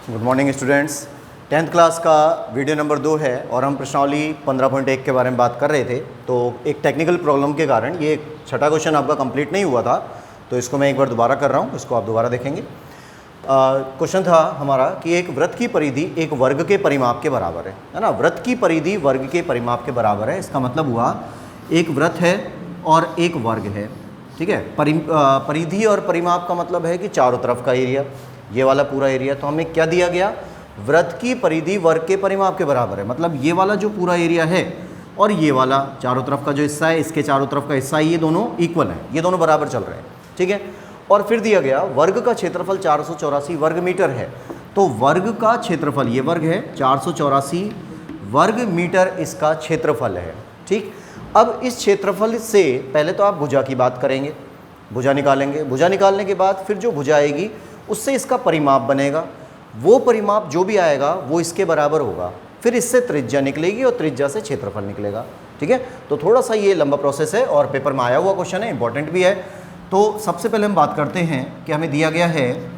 Good morning students. 10th class का video number 2 है और हम प्रश्नावली 15.1 के बारे में बात कर रहे थे। तो एक टेक्निकल प्रॉब्लम के कारण ये छठा क्वेश्चन आपका कंप्लीट नहीं हुआ था, तो इसको मैं एक बार दोबारा कर रहा हूँ, इसको आप दोबारा देखेंगे। क्वेश्चन था हमारा कि एक वृत्त की परिधि एक वर्ग के परिमाप के बराबर है ना। वृत्त की परिधि वर्ग के परिमाप के बराबर है, इसका मतलब हुआ एक वृत्त है और एक वर्ग है, ठीक है। परिधि और परिमाप का मतलब है कि चारों तरफ का एरिया, ये वाला पूरा एरिया। तो हमें क्या दिया गया, वृत्त की परिधि वर्ग के परिमाप के बराबर है, मतलब ये वाला जो पूरा एरिया है और ये वाला चारों तरफ का जो हिस्सा है, इसके चारों तरफ का हिस्सा, ये दोनों इक्वल हैं, ये दोनों बराबर चल रहे हैं, ठीक है। और फिर दिया गया वर्ग का क्षेत्रफल 484 वर्ग मीटर है। तो वर्ग का क्षेत्रफल, ये वर्ग है, 484 वर्ग मीटर इसका क्षेत्रफल है, ठीक। अब इस क्षेत्रफल से पहले तो आप भुजा की बात करेंगे, भुजा निकालेंगे। भुजा निकालने के बाद फिर जो भुजा आएगी उससे इसका परिमाप बनेगा, वो परिमाप जो भी आएगा वो इसके बराबर होगा। फिर इससे त्रिज्या निकलेगी और त्रिज्या से क्षेत्रफल निकलेगा, ठीक है। तो थोड़ा सा ये लंबा प्रोसेस है और पेपर में आया हुआ क्वेश्चन है, इंपॉर्टेंट भी है। तो सबसे पहले हम बात करते हैं कि हमें दिया गया है,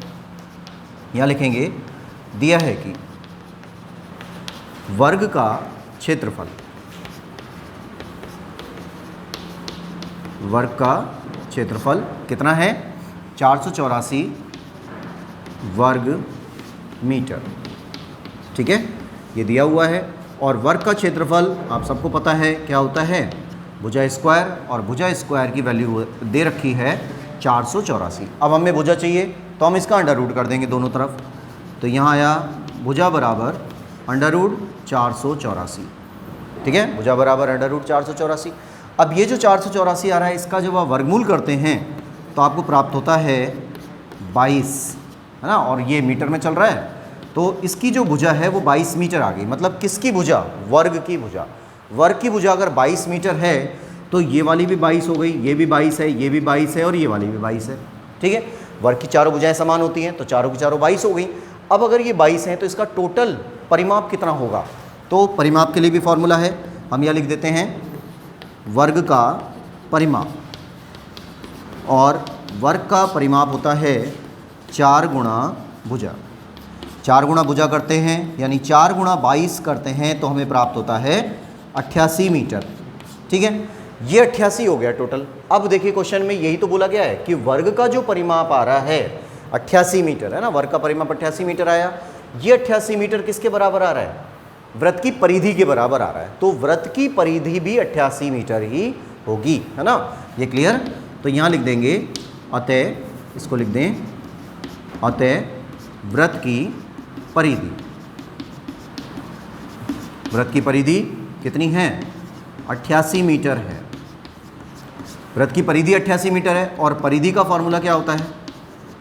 यहाँ लिखेंगे, दिया है कि वर्ग का क्षेत्रफल, वर्ग का क्षेत्रफल कितना है, 484 वर्ग मीटर, ठीक है, ये दिया हुआ है। और वर्ग का क्षेत्रफल आप सबको पता है क्या होता है, भुजा स्क्वायर, और भुजा स्क्वायर की वैल्यू दे रखी है 484। अब हमें भुजा चाहिए तो हम इसका अंडर रूट कर देंगे दोनों तरफ। तो यहाँ आया भुजा बराबर अंडर रूट 484, ठीक है, भुजा बराबर अंडर रूट 484। अब ये जो 484 आ रहा है, इसका जब आप वर्गमूल करते हैं तो आपको प्राप्त होता है 22, है ना। और ये मीटर में चल रहा है, तो इसकी जो भुजा है वो 22 मीटर आ गई। मतलब किसकी भुजा, वर्ग की भुजा। वर्ग की भुजा अगर 22 मीटर है तो ये वाली भी 22 हो गई, ये भी 22 है, ये भी 22 है और ये वाली भी 22 है, ठीक है। वर्ग की चारों भुजाएं समान होती हैं, तो चारों की चारों 22 हो गई। अब अगर ये 22 हैं तो इसका टोटल परिमाप कितना होगा, तो परिमाप के लिए भी फॉर्मूला है, हम यहाँ लिख देते हैं वर्ग का परिमाप, और वर्ग का परिमाप होता है 4 गुणा भुजा। 4 गुणा भुजा करते हैं यानी 4 गुणा 22 करते हैं तो हमें प्राप्त होता है 88 मीटर, ठीक है। ये 88 हो गया टोटल। अब देखिए क्वेश्चन में यही तो बोला गया है कि वर्ग का जो परिमाप आ रहा है 88 मीटर, है ना, वर्ग का परिमाप 88 मीटर आया। ये 88 मीटर किसके बराबर आ रहा है, वृत्त की परिधि के बराबर आ रहा है। तो वृत्त की परिधि भी 88 मीटर ही होगी, है ना, ये क्लियर। तो यहाँ लिख देंगे अतः, इसको लिख दें अतः वृत्त की परिधि, वृत्त की परिधि कितनी है, 88 मीटर है। वृत्त की परिधि 88 मीटर है और परिधि का फॉर्मूला क्या होता है,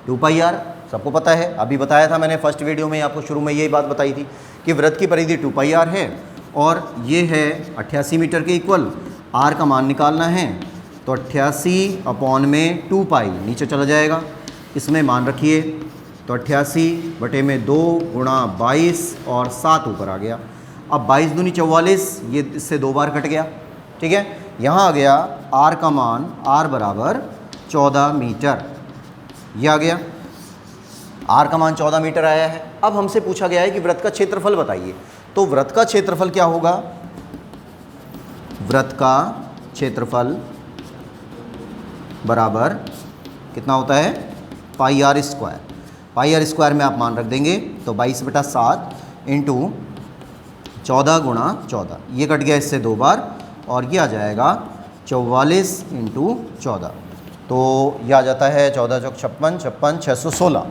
2πr, सबको पता है, अभी बताया था मैंने फर्स्ट वीडियो में, आपको शुरू में यही बात बताई थी कि वृत्त की परिधि 2πr है और ये है 88 मीटर के इक्वल। r का मान निकालना है तो 88/2π नीचे चला जाएगा, इसमें मान रखिए, तो 88/2 गुणा 22 और 7 ऊपर आ गया। अब 22 दूनी 44, ये इससे 2 बार कट गया, ठीक है। यहाँ आ गया r का मान, r बराबर 14 मीटर, ये आ गया, r का मान 14 मीटर आया है। अब हमसे पूछा गया है कि वृत्त का क्षेत्रफल बताइए। तो वृत्त का क्षेत्रफल क्या होगा, वृत्त का क्षेत्रफल बराबर कितना होता है, πr स्क्वायर। πr स्क्वायर में आप मान रख देंगे तो 22/7 इंटू 14 गुणा 14, ये कट गया इससे 2 बार, और ये आ जाएगा 44 इंटू 14, तो यह आ जाता है 14 चौक 56, 56 616,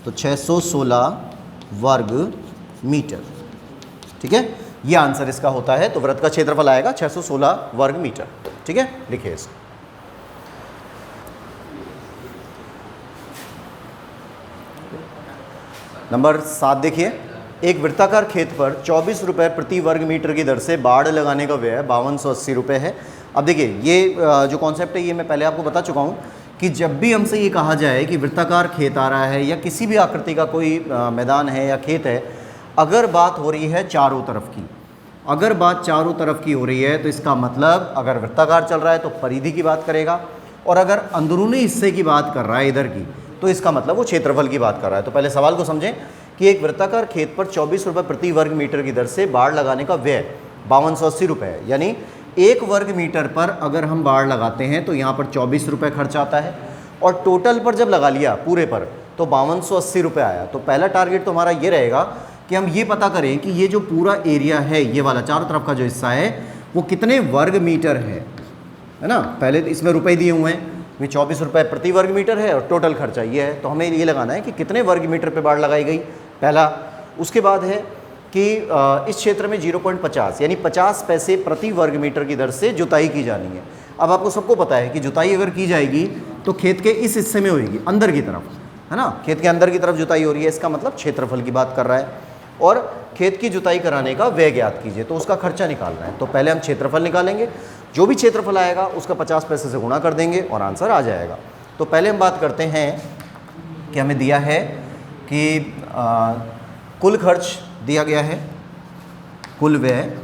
तो 616 वर्ग मीटर, ठीक है, ये आंसर इसका होता है। तो वृत्त का क्षेत्रफल आएगा 616 वर्ग मीटर, ठीक है, लिखिए इसको। नंबर 7 देखिए, एक वृत्ताकार खेत पर 24 रुपये प्रति वर्ग मीटर की दर से बाड़ लगाने का व्यय 5280 रुपये है। अब देखिए ये जो कॉन्सेप्ट है ये मैं पहले आपको बता चुका हूँ कि जब भी हमसे ये कहा जाए कि वृत्ताकार खेत आ रहा है या किसी भी आकृति का कोई मैदान है या खेत है, अगर बात हो रही है चारों तरफ की, अगर बात चारों तरफ की हो रही है तो इसका मतलब अगर वृत्ताकार चल रहा है तो परिधि की बात करेगा, और अगर अंदरूनी हिस्से की बात कर रहा है इधर की, तो इसका मतलब वो क्षेत्रफल की बात कर रहा है। तो पहले सवाल को समझें कि एक वृत्ताकार खेत पर 24 रुपये प्रति वर्ग मीटर की दर से बाड़ लगाने का व्यय 5280 रुपये है। यानी 1 वर्ग मीटर पर अगर हम बाड़ लगाते हैं तो यहाँ पर 24 रुपये खर्च आता है, और टोटल पर जब लगा लिया पूरे पर तो 5280 रुपये आया। तो पहला टारगेट तो हमारा ये रहेगा कि हम ये पता करें कि ये जो पूरा एरिया है, ये वाला चारों तरफ का जो हिस्सा है वो कितने वर्ग मीटर है ना। पहले तो इसमें रुपए दिए हुए हैं, ये 24 रुपये प्रति वर्ग मीटर है और टोटल खर्चा ये है। तो हमें ये लगाना है कि कितने वर्ग मीटर पे बाड़ लगाई गई, पहला। उसके बाद है कि इस क्षेत्र में 0.50 यानी 50 पैसे प्रति वर्ग मीटर की दर से जुताई की जानी है। अब आपको सबको पता है कि जुताई अगर की जाएगी तो खेत के इस हिस्से में होगी, अंदर की तरफ, है ना। खेत के अंदर की तरफ जुताई हो रही है, इसका मतलब क्षेत्रफल की बात कर रहा है। और खेत की जुताई कराने का व्यय ज्ञात कीजिए, तो उसका खर्चा निकालना है। तो पहले हम क्षेत्रफल निकालेंगे, जो भी क्षेत्रफल आएगा उसका 50 पैसे से गुणा कर देंगे और आंसर आ जाएगा। तो पहले हम बात करते हैं कि हमें दिया है कि कुल खर्च दिया गया है, कुल व्यय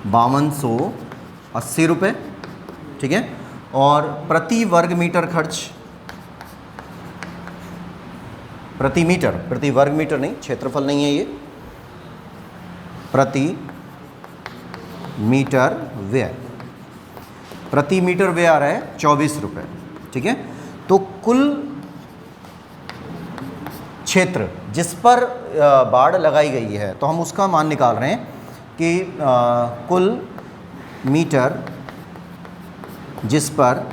5280 रुपये, ठीक है। और प्रति वर्ग मीटर खर्च, प्रति मीटर, प्रति वर्ग मीटर नहीं, क्षेत्रफल नहीं है ये, प्रति मीटर व्यय, प्रति मीटर व्यय आ रहा है 24 रुपये, ठीक है। तो कुल क्षेत्र जिस पर बाड़ लगाई गई है तो हम उसका मान निकाल रहे हैं कि कुल मीटर जिस पर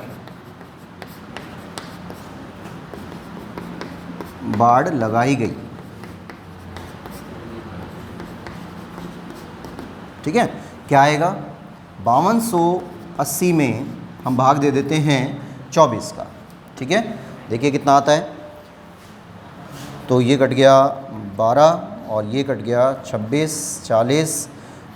बाड़ लगाई गई, ठीक है, क्या आएगा। 5280 में हम भाग दे देते हैं 24 का, ठीक है। देखिए कितना आता है, तो ये कट गया 12 और ये कट गया 26, 40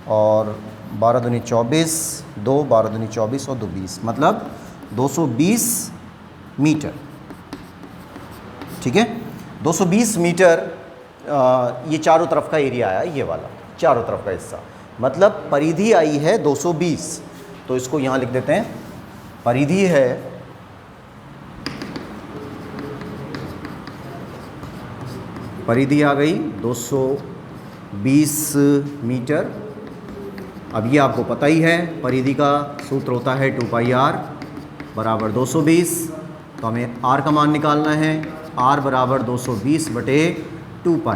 और 12 दूनी 24, 2 12 दूनी 24 और 2 20, मतलब 220 मीटर, ठीक है। 220 मीटर ये चारों तरफ का एरिया आया, ये वाला चारों तरफ का हिस्सा, मतलब परिधि आई है 220। तो इसको यहाँ लिख देते हैं, परिधि है परिधि आ गई 220 मीटर। अब ये आपको पता ही है, परिधि का सूत्र होता है 2πr बराबर 220। तो हमें r का मान निकालना है, r बराबर 220 बटे 2π,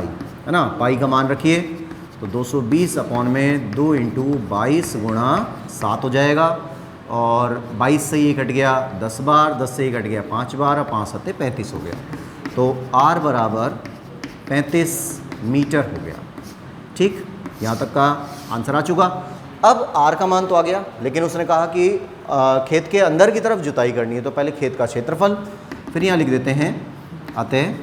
है ना। पाई का मान रखिए, तो 220 अपॉन में 2 इंटू 22 गुणा 7 हो जाएगा। और 22 से ये कट गया 10 बार, 10 से ये कट गया 5 बार, और 5 सत्ते 35 हो गया। तो r बराबर 35 मीटर हो गया, ठीक। यहाँ तक का आंसर आ चुका। अब r का मान तो आ गया, लेकिन उसने कहा कि खेत के अंदर की तरफ जुताई करनी है, तो पहले खेत का क्षेत्रफल, फिर यहाँ लिख देते हैं अतः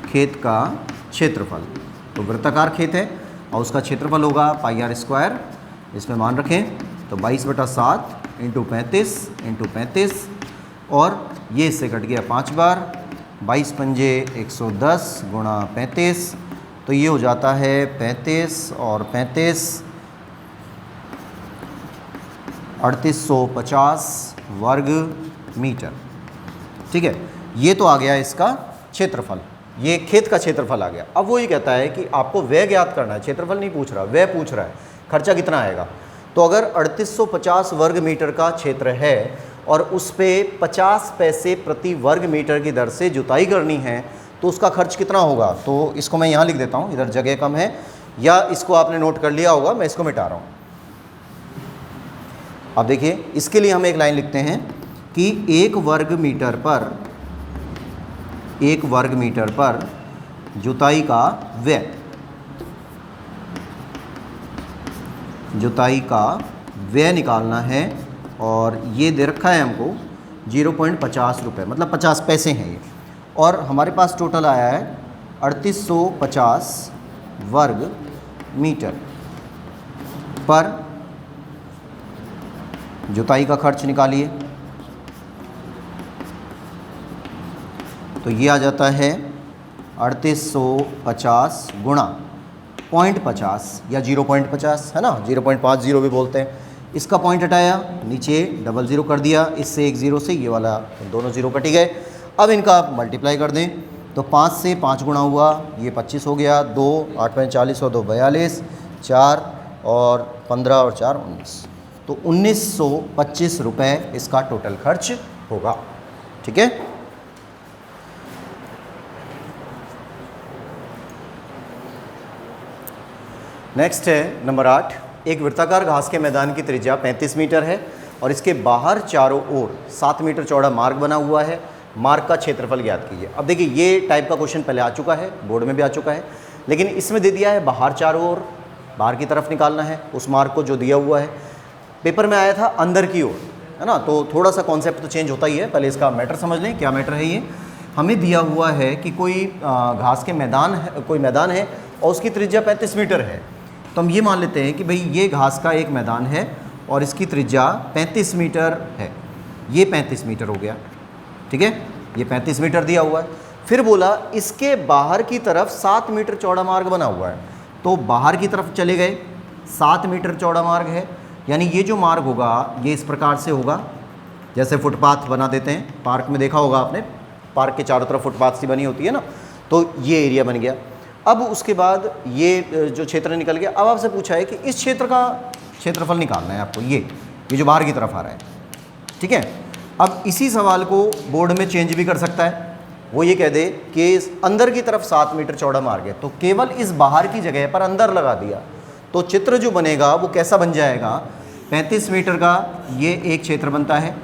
खेत का क्षेत्रफल। तो वृत्ताकार खेत है और उसका क्षेत्रफल होगा πr², इसमें मान रखें तो 22/7 इंटू 35 और ये इससे कट गया 5 बार, 22 पंजे 110 गुणा 35, तो ये हो जाता है 35 और 35 3850 वर्ग मीटर, ठीक है। ये तो आ गया इसका क्षेत्रफल, ये खेत का क्षेत्रफल आ गया। अब वो ये कहता है कि आपको व्यय ज्ञात करना है, क्षेत्रफल नहीं पूछ रहा, व्यय पूछ रहा है, खर्चा कितना आएगा। तो अगर 3850 वर्ग मीटर का क्षेत्र है और उस पे 50 पैसे प्रति वर्ग मीटर की दर से जुताई करनी है, तो उसका खर्च कितना होगा। तो इसको मैं यहाँ लिख देता हूँ, इधर जगह कम है, या इसको आपने नोट कर लिया होगा, मैं इसको मिटा रहा हूँ। अब देखिए, इसके लिए हम एक लाइन लिखते हैं कि 1 वर्ग मीटर पर जुताई का व्यय निकालना है, और ये दे रखा है हमको 0.50 रुपये, मतलब 50 पैसे हैं ये। और हमारे पास टोटल आया है 3850 वर्ग मीटर पर जुताई का खर्च निकालिए। तो ये आ जाता है 3850 गुणा 0.50 या 0.50, है ना, 0.50 भी बोलते हैं। इसका पॉइंट हटाया, नीचे 00 कर दिया, इससे एक 0 से ये वाला दोनों 0 कट गए। अब इनका आप मल्टीप्लाई कर दें तो 5 से 5 गुणा हुआ, ये 25 हो गया, 2 8 5 40 और 2 42, 4 और 15 और 4 19, तो 1925 रुपये इसका टोटल खर्च होगा। ठीक है। नेक्स्ट है नंबर 8। एक वृत्ताकार घास के मैदान की त्रिज्या 35 मीटर है और इसके बाहर चारों ओर 7 मीटर चौड़ा मार्ग बना हुआ है। मार्ग का क्षेत्रफल ज्ञात कीजिए। अब देखिए ये टाइप का क्वेश्चन पहले आ चुका है, बोर्ड में भी आ चुका है, लेकिन इसमें दे दिया है बाहर चारों ओर, बाहर की तरफ निकालना है उस मार्ग को जो दिया हुआ है। पेपर में आया था अंदर की ओर, है ना, तो थोड़ा सा कॉन्सेप्ट तो चेंज होता ही है। पहले इसका मैटर समझ लें, क्या मैटर है ये। हमें दिया हुआ है कि कोई घास के मैदान है, कोई मैदान है और उसकी त्रिज्या 35 मीटर है, तो हम ये मान लेते हैं कि भाई ये घास का एक मैदान है और इसकी त्रिज्या 35 मीटर है। ये 35 मीटर हो गया, ठीक है, ये 35 मीटर दिया हुआ है। फिर बोला इसके बाहर की तरफ 7 मीटर चौड़ा मार्ग बना हुआ है, तो बाहर की तरफ चले गए, 7 मीटर चौड़ा मार्ग है, यानी ये जो मार्ग होगा ये इस प्रकार से होगा, जैसे फुटपाथ बना देते हैं, पार्क में देखा होगा आपने, पार्क के चारों तरफ फुटपाथ सी बनी होती है ना, तो ये एरिया बन गया। अब उसके बाद ये जो क्षेत्र निकल गया। अब आपसे पूछा है कि इस क्षेत्र का क्षेत्रफल निकालना है आपको, ये जो बाहर की तरफ आ रहा है, ठीक है। अब इसी सवाल को बोर्ड में चेंज भी कर सकता है, वो ये कह दे कि अंदर की तरफ 7 मीटर चौड़ा मार्ग है, तो केवल इस बाहर की जगह पर अंदर लगा दिया, तो चित्र जो बनेगा वो कैसा बन जाएगा, 35 मीटर का ये एक क्षेत्र बनता है,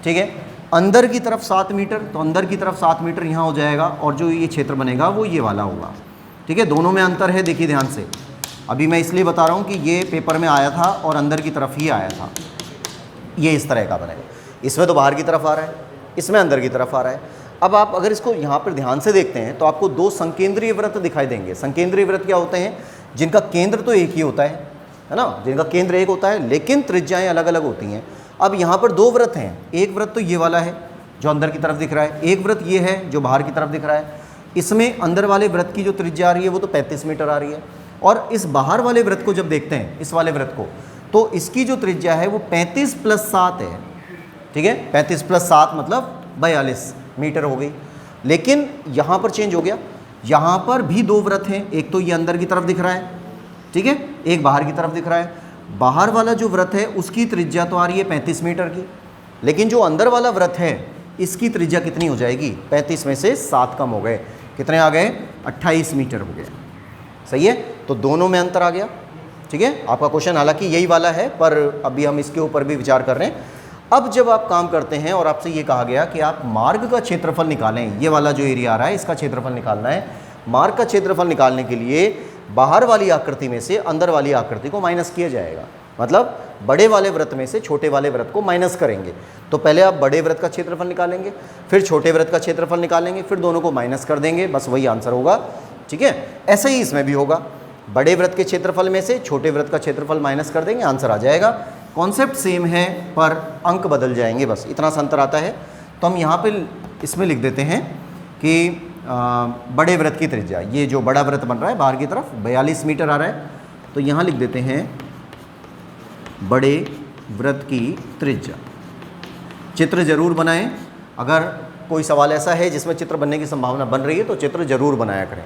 ठीक है। अंदर की तरफ 7 मीटर, तो अंदर की तरफ 7 मीटर यहाँ हो जाएगा, और जो ये क्षेत्र बनेगा वो ये वाला होगा, ठीक है। दोनों में अंतर है, देखिए ध्यान से। अभी मैं इसलिए बता रहा हूँ कि ये पेपर में आया था और अंदर की तरफ ही आया था, ये इस तरह का बनेगा। इसमें तो बाहर की तरफ आ रहा है, इसमें अंदर की तरफ आ रहा है। अब आप अगर इसको यहाँ पर ध्यान से देखते हैं तो आपको 2 संकेंद्रीय वृत्त दिखाई देंगे। संकेंद्रीय वृत्त क्या होते हैं, जिनका केंद्र तो एक ही होता है ना, जिनका केंद्र एक होता है, लेकिन त्रिज्याएं अलग अलग होती हैं। अब यहाँ पर 2 वृत्त हैं, एक वृत्त तो ये वाला है जो अंदर की तरफ दिख रहा है, एक वृत्त ये है जो बाहर की तरफ दिख रहा है। इसमें अंदर वाले वृत्त की जो त्रिज्या आ रही है वो तो 35 मीटर आ रही है, और इस बाहर वाले वृत्त को जब देखते हैं, इस वाले वृत्त को, तो इसकी जो त्रिज्या है वो 35 + 7 है, ठीक है। 35 + 7 मतलब 42 मीटर हो गई। लेकिन यहाँ पर चेंज हो गया, यहाँ पर भी 2 वृत्त हैं, एक तो ये अंदर की तरफ दिख रहा है, ठीक है, एक बाहर की तरफ दिख रहा है। बाहर वाला जो वृत्त है उसकी त्रिज्या तो आ रही है 35 मीटर की, लेकिन जो अंदर वाला वृत्त है इसकी त्रिज्या कितनी हो जाएगी, 35 में से 7 कम हो गए, कितने आ गए, 28 मीटर हो गए। सही है, तो दोनों में अंतर आ गया, ठीक है। आपका क्वेश्चन हालांकि यही वाला है, पर अभी हम इसके ऊपर भी विचार कर रहे हैं। अब जब आप काम करते हैं और आपसे ये कहा गया कि आप मार्ग का क्षेत्रफल निकालें, ये वाला जो एरिया आ रहा है इसका क्षेत्रफल निकालना है। मार्ग का क्षेत्रफल निकालने के लिए बाहर वाली आकृति में से अंदर वाली आकृति को माइनस किया जाएगा, मतलब बड़े वाले वृत्त में से छोटे वाले वृत्त को माइनस करेंगे। तो पहले आप बड़े वृत्त का क्षेत्रफल निकालेंगे, फिर छोटे वृत्त का क्षेत्रफल निकालेंगे, फिर दोनों को माइनस कर देंगे, बस वही आंसर होगा, ठीक है। ऐसे ही इसमें भी होगा, बड़े वृत्त के क्षेत्रफल में से छोटे वृत्त का क्षेत्रफल माइनस कर देंगे, आंसर आ जाएगा। कॉन्सेप्ट सेम है पर अंक बदल जाएंगे, बस इतना सा अंतर आता है। तो हम यहाँ पे इसमें लिख देते हैं कि बड़े वृत्त की त्रिज्या, ये जो बड़ा वृत्त बन रहा है बाहर की तरफ 42 मीटर आ रहा है, तो यहाँ लिख देते हैं बड़े वृत्त की त्रिज्या। चित्र जरूर बनाएं, अगर कोई सवाल ऐसा है जिसमें चित्र बनने की संभावना बन रही है तो चित्र जरूर बनाया करें।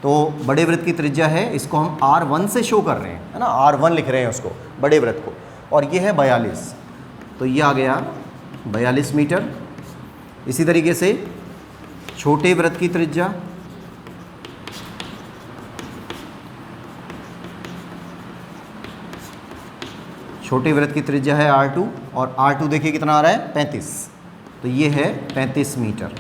तो बड़े वृत्त की त्रिज्या है, इसको हम R1 से शो कर रहे हैं, है ना, R1 लिख रहे हैं उसको, बड़े वृत्त को, और ये है 42, तो ये आ गया 42 मीटर। इसी तरीके से छोटे वृत्त की त्रिज्या, छोटे वृत्त की त्रिज्या है R2, और R2 देखिए कितना आ रहा है 35, तो ये है 35 मीटर,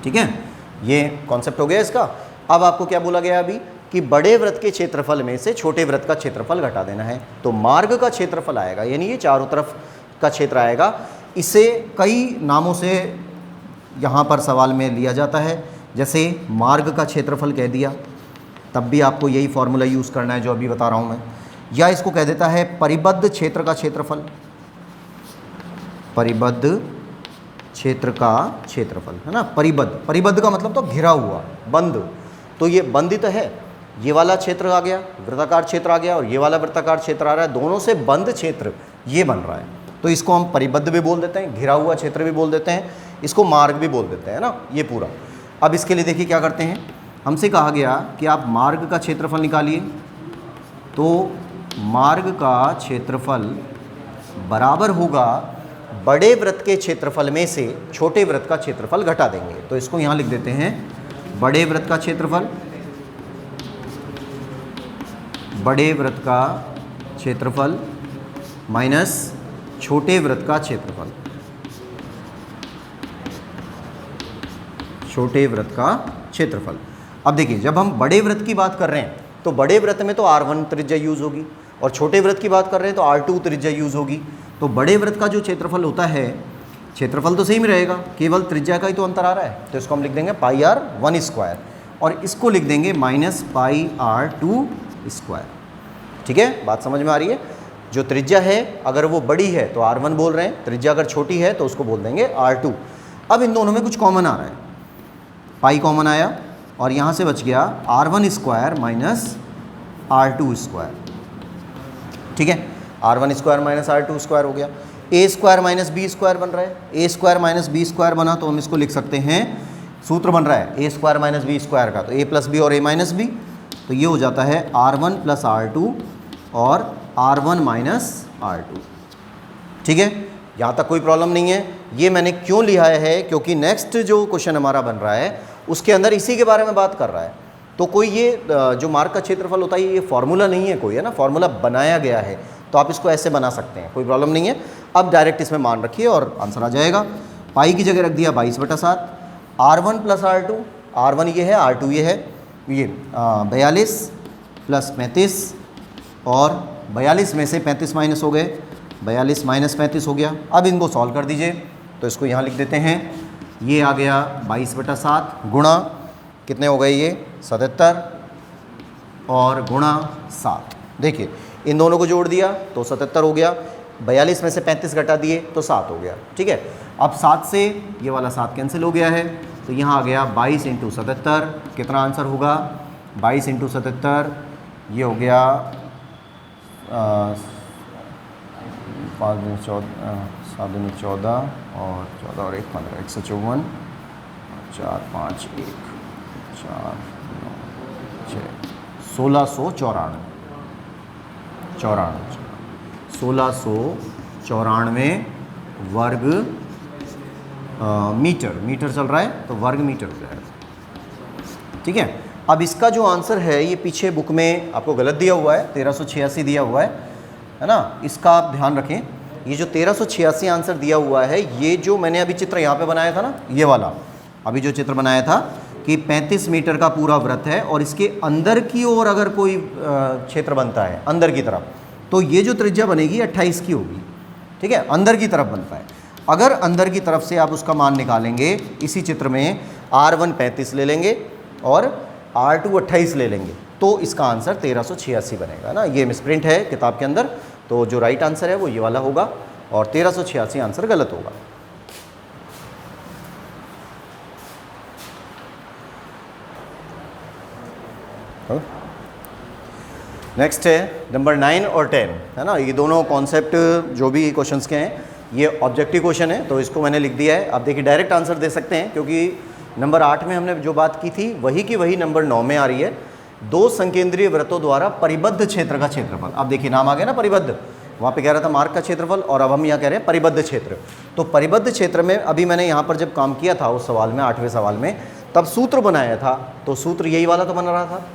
ठीक है। ये कॉन्सेप्ट हो गया इसका। अब आपको क्या बोला गया अभी कि बड़े वृत्त के क्षेत्रफल में से छोटे वृत्त का क्षेत्रफल घटा देना है, तो मार्ग का क्षेत्रफल आएगा, यानी ये चारों तरफ का क्षेत्र आएगा। इसे कई नामों से यहाँ पर सवाल में लिया जाता है, जैसे मार्ग का क्षेत्रफल कह दिया, तब भी आपको यही फॉर्मूला यूज़ करना है जो अभी बता रहा हूँ मैं, या इसको कह देता है परिबद्ध क्षेत्र का क्षेत्रफल, परिबद्ध क्षेत्र का क्षेत्रफल, है ना। परिबद्ध, परिबद्ध का मतलब तो घिरा हुआ, बंद, तो ये बंदित है, ये वाला क्षेत्र आ गया, वृत्ताकार क्षेत्र आ गया, और ये वाला वृत्ताकार क्षेत्र आ रहा है, दोनों से बंद क्षेत्र ये बन रहा है, तो इसको हम परिबद्ध भी बोल देते हैं, घिरा हुआ क्षेत्र भी बोल देते हैं। इसको मार्ग भी बोल देते हैं ना ये पूरा। अब इसके लिए देखिए क्या करते हैं, हमसे कहा गया कि आप मार्ग का क्षेत्रफल निकालिए, तो मार्ग का क्षेत्रफल बराबर होगा बड़े वृत्त के क्षेत्रफल में से छोटे वृत्त का क्षेत्रफल घटा देंगे। तो इसको यहाँ लिख देते हैं बड़े वृत्त का क्षेत्रफल, बड़े वृत्त का क्षेत्रफल माइनस छोटे वृत्त का क्षेत्रफल, छोटे वृत्त का क्षेत्रफल। अब देखिए जब हम बड़े वृत्त की बात कर रहे हैं तो बड़े वृत्त में तो R1 त्रिज्या यूज़ होगी, और छोटे वृत्त की बात कर रहे हैं तो R2 त्रिज्या यूज़ होगी। तो बड़े वृत्त का जो क्षेत्रफल होता है, क्षेत्रफल तो सेम रहेगा, केवल त्रिज्या का ही तो अंतर आ रहा है। तो इसको हम लिख देंगे पाई R1 स्क्वायर, और इसको लिख देंगे माइनस पाई R2 स्क्वायर। ठीक है, बात समझ में आ रही है। जो त्रिज्या है अगर वो बड़ी है तो R1 बोल रहे हैं, त्रिज्या अगर छोटी है तो उसको बोल देंगे R2। अब इन दोनों में कुछ कॉमन आ रहा है, पाई कॉमन आया और यहाँ से बच गया R1 square minus R2 square. ठीक है, R1 square minus R2 square हो गया। ए स्क्वायर माइनस बी स्क्वायर बन रहा है, ए स्क्वायर माइनस बी स्क्वायर बना तो हम इसको लिख सकते हैं, सूत्र बन रहा है ए स्क्वायर माइनस बी स्क्वायर का, तो ए प्लस बी और ए माइनस बी, तो ये हो जाता है R1 प्लस R2 और R1 माइनस R2। ठीक है, यहाँ तक कोई प्रॉब्लम नहीं है। ये मैंने क्यों लिया है, क्योंकि नेक्स्ट जो क्वेश्चन हमारा बन रहा है उसके अंदर इसी के बारे में बात कर रहा है। तो कोई ये जो मार्ग का क्षेत्रफल होता है ये फार्मूला नहीं है कोई, है ना, फार्मूला बनाया गया है, तो आप इसको ऐसे बना सकते हैं, कोई प्रॉब्लम नहीं है। अब डायरेक्ट इसमें मान रखिए और आंसर आ जाएगा। पाई की जगह रख दिया 22/7, R1 प्लस R2, R1 ये है, R2 ये है, ये 42 प्लस 35, और 42 में से 35 माइनस हो गए, 42 माइनस 35 हो गया। अब इनको सॉल्व कर दीजिए, तो इसको यहाँ लिख देते हैं, ये आ गया 22/7 गुणा कितने हो गए, ये 77 और गुणा 7। देखिए इन दोनों को जोड़ दिया तो 77 हो गया, 42 में से 35 घटा दिए तो 7 हो गया। ठीक है, अब 7 से ये वाला 7 कैंसिल हो गया है, तो यहाँ आ गया 22 × 77, कितना आंसर होगा, 22 × 77 ये हो गया 5 × 14 7 × 14 और 14 और 1 15, 154, 4 5 1 4 9 6 1694 1694 वर्ग मीटर चल रहा है, तो वर्ग मीटर हो जाएगा। ठीक है, अब इसका जो आंसर है ये पीछे बुक में आपको गलत दिया हुआ है, 1386 दिया हुआ है ना, इसका आप ध्यान रखें। ये जो 1386 आंसर दिया हुआ है, ये जो मैंने अभी चित्र यहाँ पे बनाया था ना, ये वाला अभी जो चित्र बनाया था कि 35 मीटर का पूरा वृत्त है और इसके अंदर की ओर अगर कोई क्षेत्र बनता है अंदर की तरफ, तो ये जो त्रिज्या बनेगी 28 की होगी। ठीक है, अंदर की तरफ बनता है। अगर अंदर की तरफ से आप उसका मान निकालेंगे, इसी चित्र में R1 35 ले लेंगे और R2 28 ले लेंगे, तो इसका आंसर 1386 बनेगा ना। ये मिसप्रिंट है किताब के अंदर, तो जो राइट आंसर है वो ये वाला होगा और 1386 आंसर गलत होगा। नेक्स्ट है नंबर 9 और 10, है ना। ये दोनों कॉन्सेप्ट जो भी क्वेश्चंस के हैं ये ऑब्जेक्टिव क्वेश्चन है, तो इसको मैंने लिख दिया है। आप देखिए डायरेक्ट आंसर दे सकते हैं, क्योंकि नंबर 8 में हमने जो बात की थी वही की वही नंबर 9 में आ रही है। दो संकेंद्रीय वृत्तों द्वारा परिबद्ध क्षेत्र का क्षेत्रफल। अब देखिए नाम आ गया ना परिबद्ध, वहाँ पे कह रहा था मार्ग का क्षेत्रफल और अब हम यहाँ कह रहे हैं परिबद्ध क्षेत्र। तो परिबद्ध क्षेत्र में अभी मैंने यहाँ पर जब काम किया था उस सवाल में, 8वें सवाल में, तब सूत्र बनाया था, तो सूत्र यही वाला तो बन रहा था,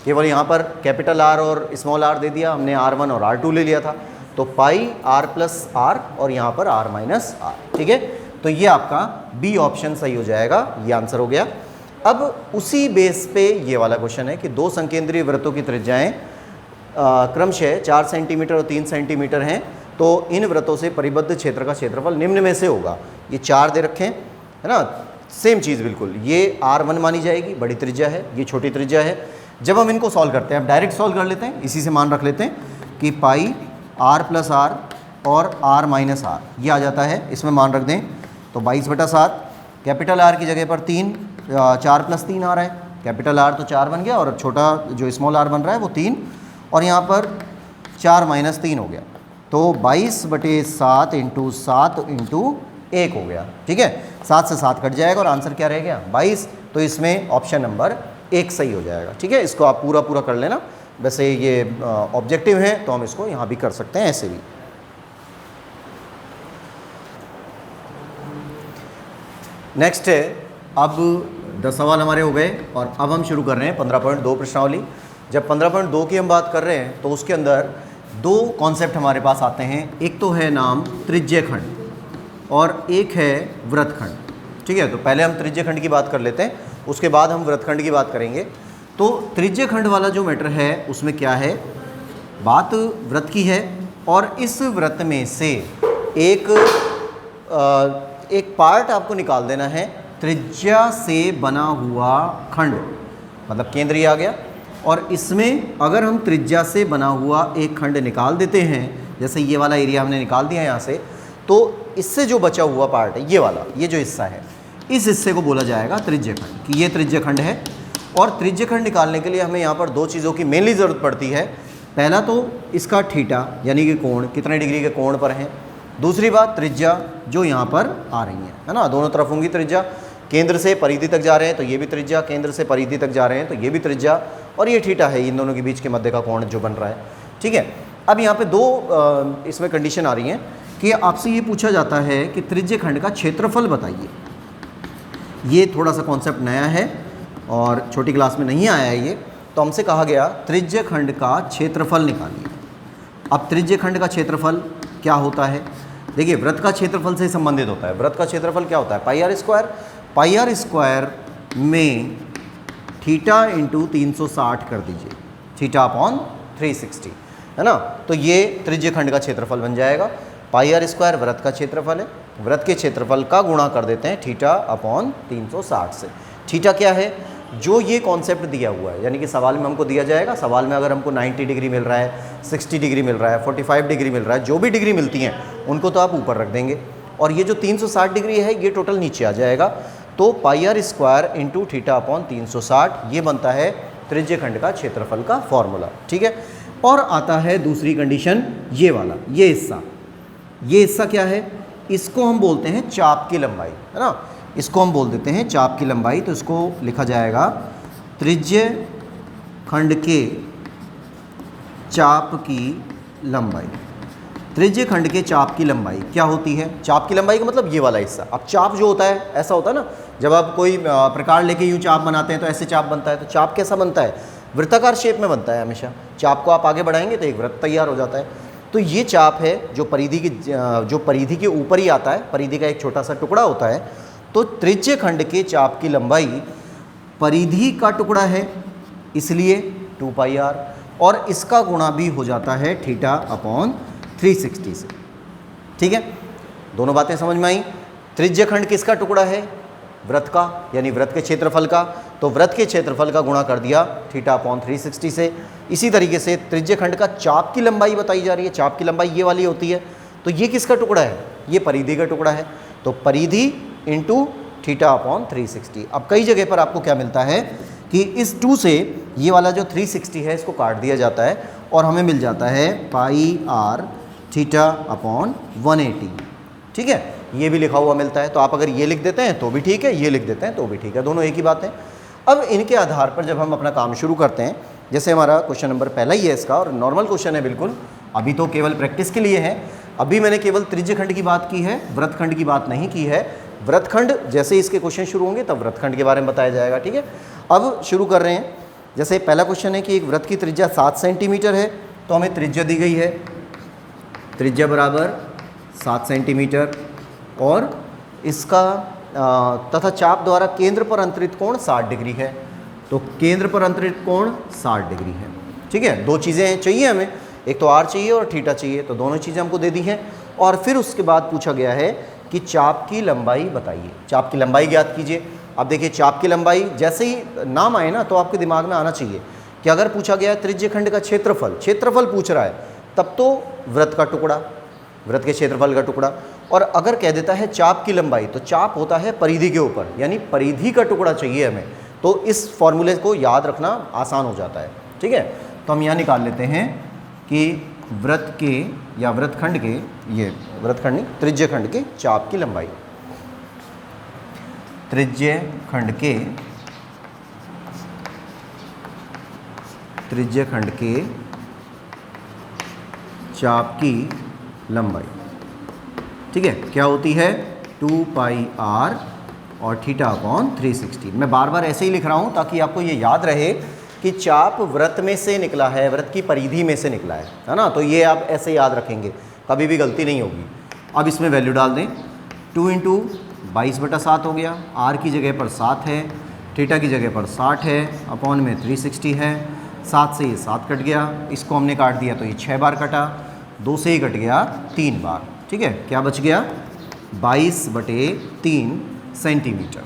केवल यहाँ पर कैपिटल R और स्मॉल r दे दिया हमने, R1 और R2 ले लिया था, तो पाई R प्लस R और यहाँ पर R माइनस R। ठीक है, तो ये आपका बी ऑप्शन सही हो जाएगा, ये आंसर हो गया। अब उसी बेस पे ये वाला क्वेश्चन है कि दो संकेंद्रीय वृत्तों की त्रिज्याएं क्रमशः 4 सेंटीमीटर और 3 सेंटीमीटर हैं, तो इन वृत्तों से परिबद्ध क्षेत्र का क्षेत्रफल निम्न में से होगा। ये 4 दे रखे हैं, है ना, सेम चीज़ बिल्कुल। ये R1 मानी जाएगी, बड़ी त्रिज्या है, ये छोटी त्रिज्या है। जब हम इनको सॉल्व करते हैं, अब डायरेक्ट सॉल्व कर लेते हैं, इसी से मान रख लेते हैं कि पाई R प्लस R और R माइनस R ये आ जाता है, इसमें मान रख दें तो 22/7, कैपिटल R की जगह पर 3, 4 प्लस 3 आ रहा है, कैपिटल R तो 4 बन गया और छोटा जो स्मॉल r बन रहा है वो 3, और यहाँ पर 4 माइनस 3 हो गया, तो 22/7 × 7 × 1 हो गया। ठीक है, 7 से 7 कट जाएगा और आंसर क्या रह गया 22। तो इसमें ऑप्शन नंबर 1 सही हो जाएगा। ठीक है, इसको आप पूरा पूरा कर लेना। वैसे ये ऑब्जेक्टिव है तो हम इसको यहाँ भी कर सकते हैं ऐसे भी। नेक्स्ट है, अब 10 सवाल हमारे हो गए और अब हम शुरू कर रहे हैं 15.2 प्रश्नावली। जब 15.2 की हम बात कर रहे हैं तो उसके अंदर 2 कॉन्सेप्ट हमारे पास आते हैं। एक तो है नाम त्रिज्यखंड और एक है वृत्तखंड। ठीक है, तो पहले हम त्रिज्यखंड की बात कर लेते हैं, उसके बाद हम वृत्तखंड की बात करेंगे। तो त्रिज्यखंड वाला जो मैटर है उसमें क्या है, बात वृत्त की है और इस वृत्त में से एक पार्ट आपको निकाल देना है, त्रिज्या से बना हुआ खंड, मतलब केंद्र आ गया। और इसमें अगर हम त्रिज्या से बना हुआ एक खंड निकाल देते हैं, जैसे ये वाला एरिया हमने निकाल दिया यहाँ से, तो इससे जो बचा हुआ पार्ट है ये वाला, ये जो हिस्सा है, इस हिस्से को बोला जाएगा त्रिज्यखंड, कि ये त्रिज्यखंड है। और त्रिज्यखंड निकालने के लिए हमें यहाँ पर 2 चीज़ों की मेनली ज़रूरत पड़ती है। पहला तो इसका थीटा यानी कि कोण, कितने डिग्री के कोण पर है। दूसरी बात त्रिज्या जो यहाँ पर आ रही है ना, दोनों तरफ होंगी त्रिज्या। केंद्र से परिधि तक जा रहे हैं तो ये भी त्रिज्या, केंद्र से परिधि तक जा रहे हैं तो ये भी त्रिज्या, और ये थीटा है इन दोनों के बीच के मध्य का कोण जो बन रहा है। ठीक है, अब यहाँ पे 2 इसमें कंडीशन आ रही हैं कि आपसे ये पूछा जाता है कि त्रिज्यखंड का क्षेत्रफल बताइए। ये थोड़ा सा कॉन्सेप्ट नया है और छोटी क्लास में नहीं आया है ये, तो हमसे कहा गया त्रिज्यखंड का क्षेत्रफल निकालिए। अब त्रिज्यखंड का क्षेत्रफल क्या होता है, देखिए वृत्त का क्षेत्रफल से संबंधित होता है। वृत्त का क्षेत्रफल क्या होता है, pi R square. Pi R square में थीटा इंटू 360 कर दीजिए, थीटा अपॉन 360, है ना। तो ये त्रिज्यखंड का क्षेत्रफल बन जाएगा। पाई आर स्क्वायर वृत्त का क्षेत्रफल है, वृत्त के क्षेत्रफल का गुणा कर देते हैं थीटा अपॉन 360 से। थीटा क्या है, जो ये कॉन्सेप्ट दिया हुआ है, यानी कि सवाल में हमको दिया जाएगा, सवाल में अगर हमको 90 डिग्री मिल रहा है, 60 डिग्री मिल रहा है, 45 डिग्री मिल रहा है, जो भी डिग्री मिलती हैं उनको तो आप ऊपर रख देंगे, और ये जो 360 डिग्री है ये टोटल नीचे आ जाएगा। तो pi R square into theta upon 360, ये बनता है त्रिज्यखंड का क्षेत्रफल का फॉर्मूला। ठीक है, और आता है दूसरी कंडीशन, ये वाला, ये हिस्सा क्या है, इसको हम बोलते हैं चाप की लंबाई, है ना। इसको हम बोल देते हैं चाप की लंबाई। तो इसको लिखा जाएगा त्रिज्यखंड के चाप की लंबाई। त्रिज्यखंड के चाप की लंबाई क्या होती है, चाप की लंबाई का मतलब ये वाला हिस्सा। अब चाप जो होता है, ऐसा होता है ना, जब आप कोई प्रकार लेके यूँ चाप बनाते हैं तो ऐसे चाप बनता है। तो चाप कैसा बनता है, वृत्ताकार शेप में बनता है हमेशा। चाप को आप आगे बढ़ाएंगे तो एक वृत्त तैयार हो जाता है। तो ये चाप है जो परिधि के ऊपर ही आता है, परिधि का एक छोटा सा टुकड़ा होता है। तो त्रिज्यखंड के चाप की लंबाई परिधि का टुकड़ा है, इसलिए 2 पाई आर, और इसका गुणा भी हो जाता है थीटा अपॉन 360 से। ठीक है, दोनों बातें समझ में आई। त्रिज्यखंड किसका टुकड़ा है, वृत्त का, यानी वृत्त के क्षेत्रफल का। तो वृत्त के क्षेत्रफल का गुणा कर दिया थीटा अपॉन 360 से। इसी तरीके से त्रिज्यखंड का चाप की लंबाई बताई जा रही है, चाप की लंबाई ये वाली होती है। तो ये किसका टुकड़ा है, ये परिधि का टुकड़ा है। तो परिधि इंटू थीटा अपॉन 360। अब कई जगह पर आपको क्या मिलता है कि इस 2 से ये वाला जो 360 है इसको काट दिया जाता है और हमें मिल जाता है पाई आर थीटा अपॉन 180। ठीक है, ये भी लिखा हुआ मिलता है। तो आप अगर ये लिख देते हैं तो भी ठीक है, ये लिख देते हैं तो भी ठीक है, दोनों एक ही बात है। अब इनके आधार पर जब हम अपना काम शुरू करते हैं, जैसे हमारा क्वेश्चन नंबर पहला ही है इसका, और नॉर्मल क्वेश्चन है बिल्कुल, अभी तो केवल प्रैक्टिस के लिए है। अभी मैंने केवल त्रिज्यखंड की बात की है, वृत्तखंड की बात नहीं की है। वृत्तखंड जैसे इसके क्वेश्चन शुरू होंगे तब वृत्तखंड के बारे में बताया जाएगा। ठीक है, अब शुरू कर रहे हैं। जैसे पहला क्वेश्चन है कि एक वृत्त की त्रिज्या 7 सेंटीमीटर है, तो हमें त्रिज्या दी गई है, त्रिज्या बराबर 7 सेंटीमीटर, और इसका तथा चाप द्वारा केंद्र पर अंतरित कोण 60 डिग्री है। तो केंद्र पर अंतरित कोण 60 डिग्री है। ठीक है, 2 चीज़ें चाहिए हमें, एक तो आर चाहिए और थीटा चाहिए, तो दोनों चीज़ें हमको दे दी हैं। और फिर उसके बाद पूछा गया है कि चाप की लंबाई बताइए, चाप की लंबाई ज्ञात कीजिए। अब देखिए चाप की लंबाई जैसे ही नाम आए ना तो आपके दिमाग में आना चाहिए कि अगर पूछा गया है त्रिज्यखंड का क्षेत्रफल पूछ रहा है, तब तो वृत्त का टुकड़ा, वृत्त के क्षेत्रफल का टुकड़ा। और अगर कह देता है चाप की लंबाई, तो चाप होता है परिधि के ऊपर, यानी परिधि का टुकड़ा चाहिए हमें। तो इस फॉर्मूले को याद रखना आसान हो जाता है। ठीक है, तो हम यहाँ निकाल लेते हैं कि वृत्त के या वृत्तखंड के, ये वृत्तखंड नहीं त्रिज्यखंड के चाप की लंबाई। त्रिज्य खंड के चाप की लंबाई, ठीक है, क्या होती है 2 पाई r और थीटा अपॉन 360। मैं बार बार ऐसे ही लिख रहा हूँ ताकि आपको ये याद रहे कि चाप वृत्त में से निकला है, वृत्त की परिधि में से निकला है ना। तो ये आप ऐसे याद रखेंगे, कभी भी गलती नहीं होगी। अब इसमें वैल्यू डाल दें, 2 इंटू 22/7 हो गया, r की जगह पर 7 है, थीटा की जगह पर 60 है, अपॉन में 360 है, 7 से ये 7 कट गया, इसको हमने काट दिया तो ये 6 बार कटा, 2 से ही कट गया 3 बार, ठीक है। क्या बच गया 22/3 सेंटीमीटर।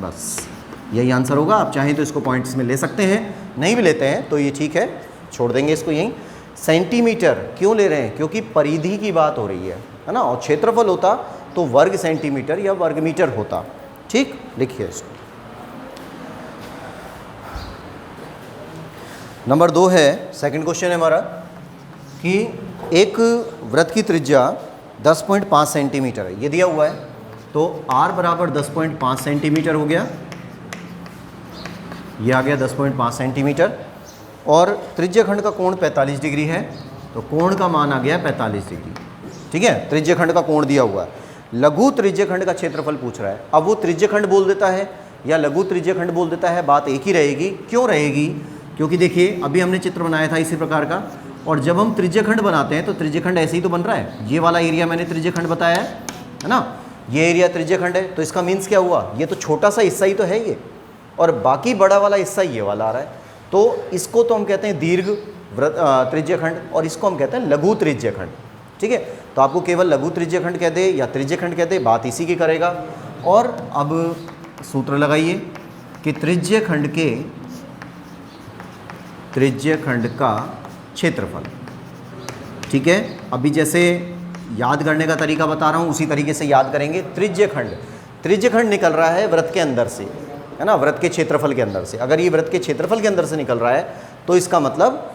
बस यही आंसर होगा। आप चाहें तो इसको पॉइंट्स में ले सकते हैं, नहीं भी लेते हैं तो ये ठीक है, छोड़ देंगे इसको यहीं। सेंटीमीटर क्यों ले रहे हैं, क्योंकि परिधि की बात हो रही है ना, और क्षेत्रफल होता तो वर्ग सेंटीमीटर या वर्ग मीटर होता, ठीक। लिखिए इसको। नंबर 2 है, सेकंड क्वेश्चन है हमारा कि एक वृत्त की त्रिज्या 10.5 सेंटीमीटर है, ये दिया हुआ है, तो r बराबर 10.5 सेंटीमीटर हो गया, ये आ गया 10.5 सेंटीमीटर, और त्रिज्य खंड का कोण 45 डिग्री है, तो कोण का मान आ गया 45 डिग्री, ठीक है। त्रिज्य खंड का कोण दिया हुआ है, लघु त्रिज्य खंड का क्षेत्रफल पूछ रहा है। अब वो त्रिज्य खंड बोल देता है या लघु त्रिज्य खंड बोल देता है, बात एक ही रहेगी। क्यों रहेगी, क्योंकि देखिए अभी हमने चित्र बनाया था इसी प्रकार का, और जब हम त्रिज्य खंड बनाते हैं तो त्रिज्य खंड ऐसे ही तो बन रहा है। ये वाला एरिया मैंने त्रिज्य खंड बताया है ना, ये एरिया त्रिज्य खंड है, तो इसका मीन्स क्या हुआ, ये तो छोटा सा हिस्सा ही तो है ये, और बाकी बड़ा वाला हिस्सा ये वाला आ रहा है, तो इसको तो हम कहते हैं दीर्घ त्रिज्य खंड, और इसको हम कहते हैं लघु त्रिज्य खंड, ठीक है। तो आपको केवल लघु त्रिज्य खंड कह दे या त्रिज्य खंड कह दे, बात इसी की करेगा। और अब सूत्र लगाइए कि त्रिज्य खंड का क्षेत्रफल, ठीक है। अभी जैसे याद करने का तरीका बता रहा हूँ उसी तरीके से याद करेंगे। त्रिज्य खंड निकल रहा है वृत्त के अंदर से, है ना, वृत्त के क्षेत्रफल के अंदर से। अगर ये वृत्त के क्षेत्रफल के अंदर से निकल रहा है तो इसका मतलब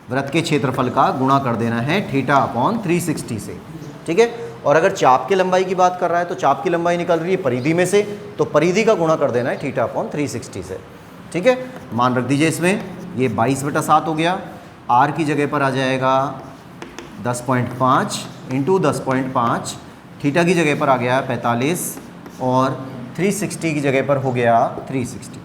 वृत्त के क्षेत्रफल का गुणा कर देना है थीटा अपॉन 360 से, ठीक है। और अगर चाप की लंबाई की बात कर रहा है तो चाप की लंबाई निकल रही है परिधि में से, तो परिधि का गुणा कर देना है थीटा अपॉन 360 से, ठीक है। मान रख दीजिए इसमें, ये 22/7 हो गया, r की जगह पर आ जाएगा 10.5 इंटू 10.5, थीटा की जगह पर आ गया 45, और 360 की जगह पर हो गया 360।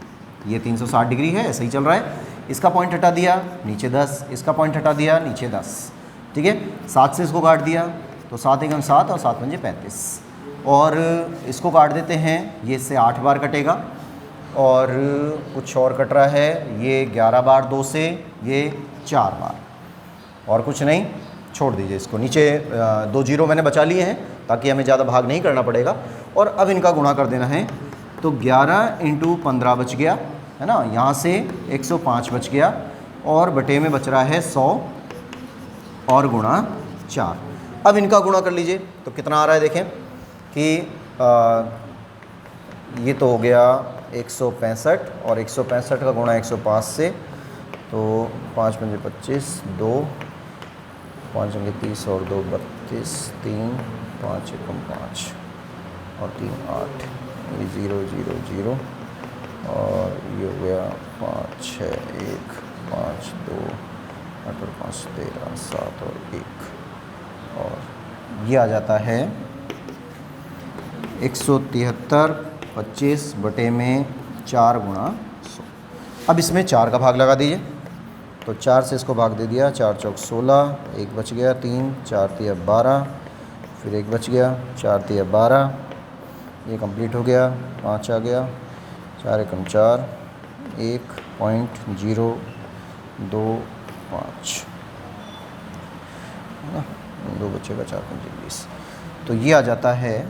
ये 360 डिग्री है, ऐसे ही चल रहा है। इसका पॉइंट हटा दिया नीचे 10, इसका पॉइंट हटा दिया नीचे 10, ठीक है। 7 से इसको काट दिया तो 7 एकम 7 और 7 पंजे 35, और इसको काट देते हैं, ये इससे 8 बार कटेगा, और कुछ और कट रहा है, ये 11 बार 2 से, ये 4 बार, और कुछ नहीं, छोड़ दीजिए इसको। नीचे 2 जीरो मैंने बचा लिए हैं ताकि हमें ज़्यादा भाग नहीं करना पड़ेगा। और अब इनका गुणा कर देना है, तो 11 इंटू 15 बच गया, है ना, यहाँ से 105 बच गया, और बटे में बच रहा है 100 और गुणा 4। अब इनका गुणा कर लीजिए तो कितना आ रहा है, देखें कि ये तो हो गया 165, और 165 का गुणा 105 से, तो 5 पंजे 25, 2 5 पंजे 30 और 2 32, 3 5 एकम 5 और 3 8, ये 0 0 0, और ये हो गया 5 6 1 5 2 8 और 5 13 7 और 1, और ये आ जाता है 173 25 बटे में 4 गुणा 100। अब इसमें 4 का भाग लगा दीजिए, तो 4 से इसको भाग दे दिया, 4 चौक 16, 1 बच गया 3, 4 तिया 12, फिर 1 बच गया, 4 तिया 12, ये कंप्लीट हो गया, 5 आ गया, 4 एकम 4, 1.025, है ना, 2 बचेगा, 4 पंजे 20, तो ये आ जाता है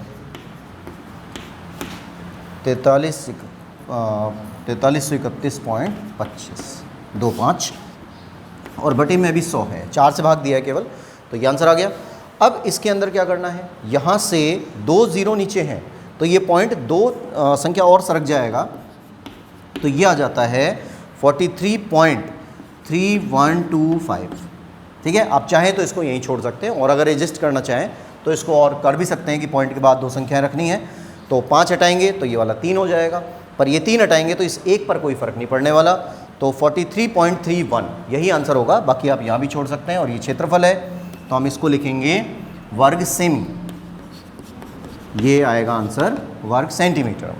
4331.25, और बटे में अभी 100 है, 4 से भाग दिया है केवल, तो ये आंसर आ गया। अब इसके अंदर क्या करना है, यहाँ से 2 जीरो नीचे हैं, तो ये पॉइंट 2 संख्या और सरक जाएगा, तो ये आ जाता है 43.3125, ठीक है। आप चाहें तो इसको यहीं छोड़ सकते हैं, और अगर एडजस्ट करना चाहें तो इसको और कर भी सकते हैं कि पॉइंट के बाद 2 संख्याएं रखनी है, तो 5 हटाएंगे तो ये वाला 3 हो जाएगा, पर ये 3 हटाएंगे तो इस एक पर कोई फ़र्क नहीं पड़ने वाला, तो 43.31 यही आंसर होगा। बाकी आप यहाँ भी छोड़ सकते हैं। और ये क्षेत्रफल है तो हम इसको लिखेंगे वर्ग सेमी, ये आएगा आंसर वर्ग सेंटीमीटर।